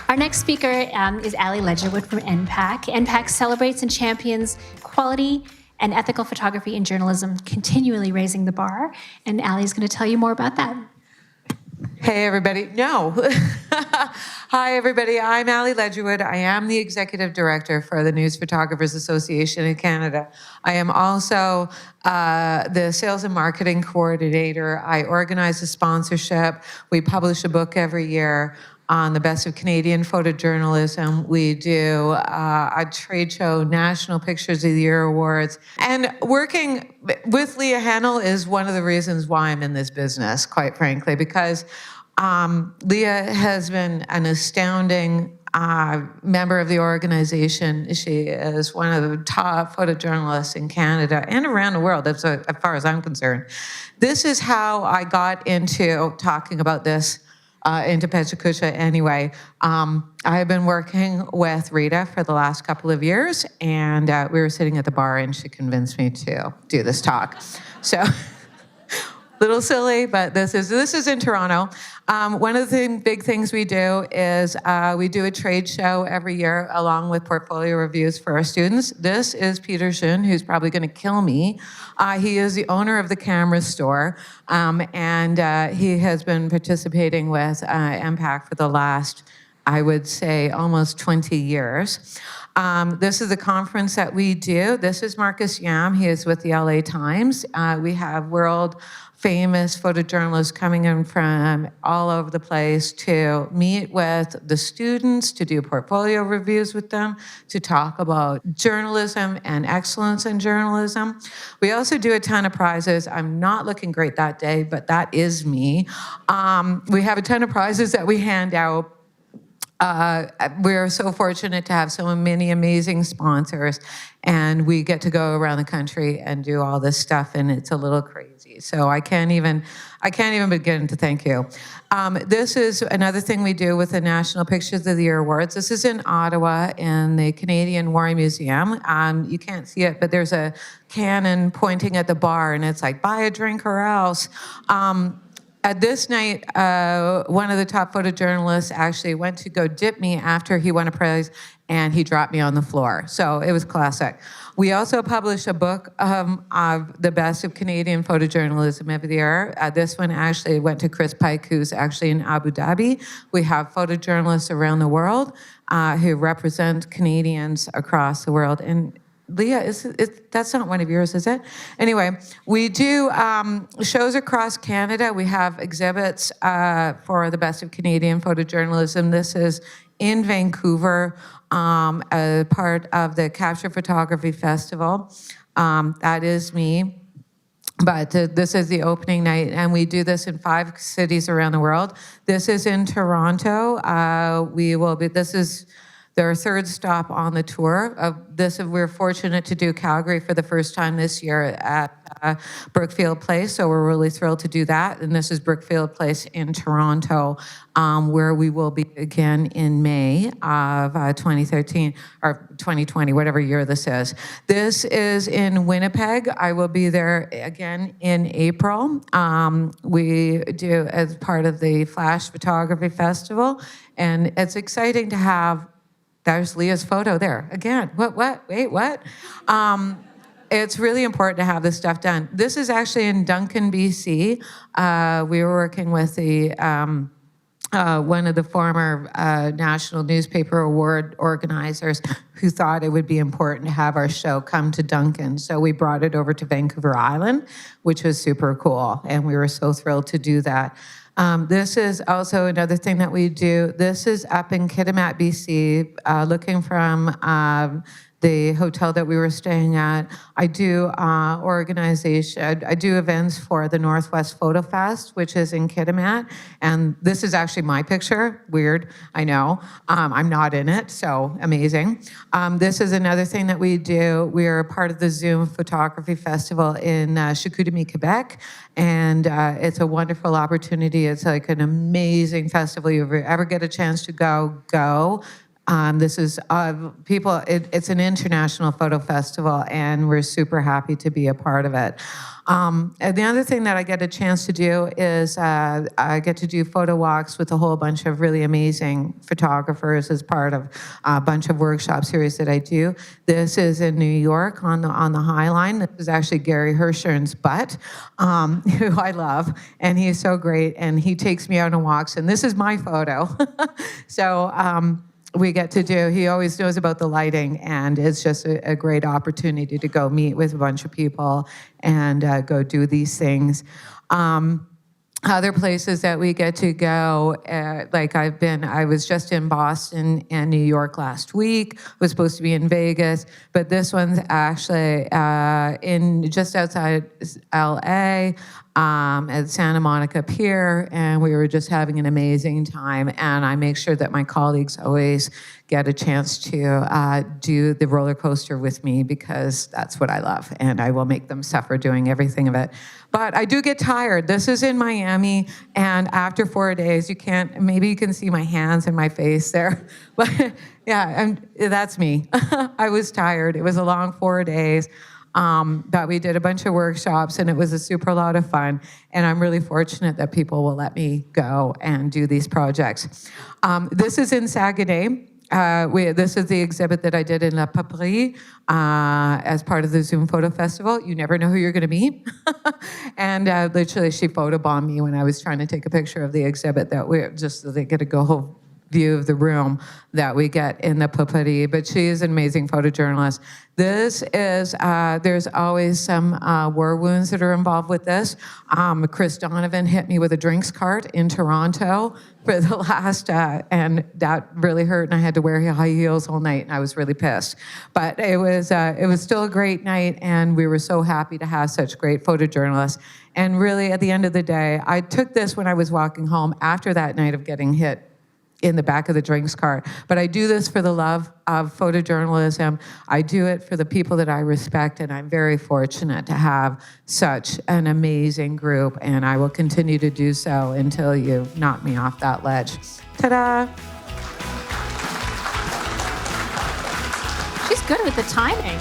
Our next speaker is Ledgerwood from NPAC. NPAC celebrates and champions quality and ethical photography and journalism, continually raising the bar. And Ali is going to tell you more about that. Hey, everybody. No. Hi, everybody. I'm Ledgerwood. I am the Executive Director for the News Photographers Association in Canada. I am also the Sales and Marketing Coordinator. I organize a sponsorship. We publish a book every year on the best of Canadian photojournalism. We do a trade show, National Pictures of the Year Awards. And working with Leah Hennell is one of the reasons why I'm in this business, quite frankly, because Leah has been an astounding member of the organization. She is one of the top photojournalists in Canada and around the world, as far as I'm concerned. This is how I got into talking about this into Pecha Kucha anyway. I have been working with Rita for the last couple of years, and we were sitting at the bar and she convinced me to do this talk. So, little silly, but this is in Toronto. One of the big things we do is we do a trade show every year along with portfolio reviews for our students. This is Peter Schön, who's probably going to kill me. He is the owner of the camera store, and he has been participating with NPAC for the last, I would say, almost 20 years. This is the conference that we do. This is Marcus Yam. He is with the LA Times. We have world-famous photojournalists coming in from all over the place to meet with the students, to do portfolio reviews with them, to talk about journalism and excellence in journalism. We also do a ton of prizes. I'm not looking great that day, but that is me. We have a ton of prizes that we hand out. We're so fortunate to have so many amazing sponsors, and we get to go around the country and do all this stuff, and it's a little crazy. So I can't even begin to thank you. This is another thing we do with the National Pictures of the Year Awards. This is in Ottawa in the Canadian War Museum. You can't see it, but there's a cannon pointing at the bar, and it's like, buy a drink or else. At this night, one of the top photojournalists actually went to go dip me after he won a prize, and he dropped me on the floor. So it was classic. We also published a book of the best of Canadian photojournalism every year. This one actually went to Chris Pike, who's actually in Abu Dhabi. We have photojournalists around the world who represent Canadians across the world. And Leah, that's not one of yours, is it? Anyway, we do shows across Canada. We have exhibits for the best of Canadian photojournalism. This is in Vancouver, a part of the Capture Photography Festival. That is me. But this is the opening night, and we do this in 5 cities around the world. This is in Toronto. This is their 3rd stop on the tour of this. We're fortunate to do Calgary for the first time this year at Brookfield Place, so we're really thrilled to do that. And this is Brookfield Place in Toronto, where we will be again in May of 2013 or 2020, whatever year this is. This is in Winnipeg. I will be there again in April. We do as part of the Flash Photography Festival, and it's exciting to have. There's Leah's photo there. Again, wait, what? It's really important to have this stuff done. This is actually in Duncan, BC. We were working with the one of the former National Newspaper Award organizers who thought it would be important to have our show come to Duncan. So we brought it over to Vancouver Island, which was super cool, and we were so thrilled to do that. This is also another thing that we do. This is up in Kitimat, BC, looking from the hotel that we were staying at. I do I do events for the Northwest Photo Fest, which is in Kitimat, and this is actually my picture. Weird, I know. I'm not in it, so amazing. This is another thing that we do. We are a part of the Zoom Photography Festival in Chicoutimi, Quebec, and it's a wonderful opportunity. It's like an amazing festival. If you ever get a chance to go. This is people. It's an international photo festival, and we're super happy to be a part of it. And the other thing that I get a chance to do is I get to do photo walks with a whole bunch of really amazing photographers as part of a bunch of workshop series that I do. This is in New York on the High Line. This is actually Gary Hirschern's butt, who I love, and he's so great, and he takes me out on walks, and this is my photo. So we get to do, he always knows about the lighting, and it's just a great opportunity to go meet with a bunch of people and go do these things. Other places that we get to go, like I was just in Boston and New York last week, was supposed to be in Vegas, but this one's actually in just outside LA, at Santa Monica Pier, and we were just having an amazing time. And I make sure that my colleagues always get a chance to do the roller coaster with me, because that's what I love, and I will make them suffer doing everything of it. But I do get tired. This is in Miami, and after 4 days, maybe you can see my hands and my face there, but yeah, that's me. I was tired. It was a long 4 days. But we did a bunch of workshops, and it was a super lot of fun. And I'm really fortunate that people will let me go and do these projects. This is in Saguenay. This is the exhibit that I did in La Paperie as part of the Zoom Photo Festival. You never know who you're going to meet. And literally, she photobombed me when I was trying to take a picture of the exhibit just so they get a whole view of the room that we get in the Paperie. But she is an amazing photojournalist. This is, there's always some war wounds that are involved with this. Chris Donovan hit me with a drinks cart in Toronto for the last, and that really hurt, and I had to wear high heels all night, and I was really pissed. But it was still a great night, and we were so happy to have such great photojournalists. And really, at the end of the day, I took this when I was walking home after that night of getting hit in the back of the drinks cart. But I do this for the love of photojournalism. I do it for the people that I respect, and I'm very fortunate to have such an amazing group, and I will continue to do so until you knock me off that ledge. Ta-da! She's good with the timing.